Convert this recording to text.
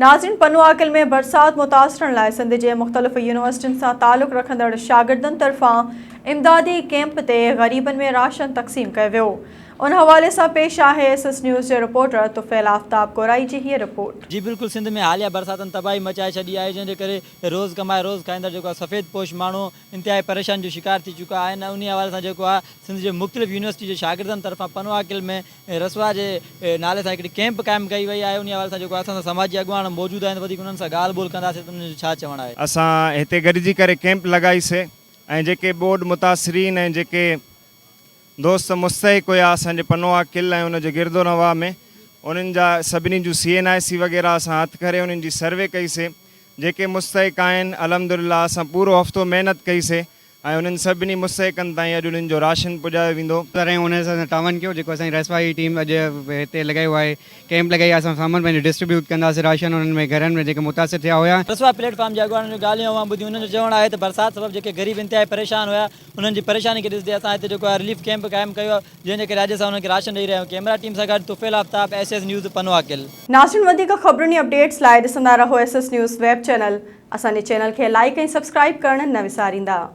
नाज़रीन, पनुआकिल में बरसात मुतासरन लाइ सिंध जे मुख़्तलिफ़ यूनिवर्सिटियुनि सां तालुक़ रखंदड़ शागिर्दनि तरफ़ां इमदादी कैंप ते ग़रीबनि में राशन तक़सीम कयो वियो। उन हवाले सां पेश आहे SS न्यूज़ जे रिपोर्टर तुफ़ैल आफ्ताब गोराई जी हीअ रिपोर्ट। जी बिल्कुल, सिंध में हालिया बरसातन तबाही मचाए छड़ी है, जैसे करे रोज़ कमाए रोज़ खाईंदड़ जो सफ़ेद पोश मानू इंतहाई परेशान जो शिकार थी चुका है। उन हवाले से जो सिंध के मुख्तलिफ़ यूनिवर्सिटी के शागिर्दन तरफा पनुआकिल में रसवा के नाले से एक कैंप कायम कई वही है। उन हवाले से जो असां समाजी अगुवान मौजूद आहिनि, वधीक उन्हनि सां ॻाल्हि ॿोल कंदासीं त उन्हनि जो छा चवणु आहे। असां हिते गॾिजी करे कैंप लॻाईसीं ऐं जेके बोर्ड मुतासिरीन ऐं जेके दोस्त मुस्तहिक हुआ असांजे पनुआकिल ऐं उनजे गिरदोनवा में, उन्हनि जा सभिनी जूं CNIC वग़ैरह असां हथु करे उन्हनि जी सर्वे कईसीं। जेके मुस्तहिक आहिनि अल्हम्दुलिल्लाह असां पूरो हफ़्तो महिनत कईसीं ऐं उन्हनि सभिनी मुस्तहिकनि ताईं अॼु उन्हनि जो राशन पुॼायो वेंदो। तरह उन सां तावन कयो जेको असांजी रसवा जी टीम अॼु हिते लॻायो आहे, कैंप लॻाई आहे। असां सामान पंहिंजो डिस्ट्रीब्यूट कंदासीं राशन उन्हनि में घरनि में जेके मुतासिर थिया हुआ। रसवा प्लेटफॉर्म जे अॻुवान जो ॻाल्हियूं ॿुधी उन्हनि जो चवणु आहे त बरसाति सबबु जेके ग़रीब इंतहाई परेशान हुआ, उन्हनि जी परेशानी खे ॾिसंदे असां हिते जेको आहे रिलीफ कैंप क़ाइमु कयो, जंहिंजे करे अॼु असां उन्हनि खे राशन ॾेई रहिया आहियूं। कैमरा टीम सां गॾु तुफ़ैल आफ्ताब, SS न्यूज़ पनुआकिल। नाज़रीन, वधीक ख़बरुनि अपडेट्स लाइ ॾिसंदा रहो SS न्यूज़ वेब चैनल। असांजे चैनल खे लाइक ऐं सब्सक्राइब करणु न विसारींदा।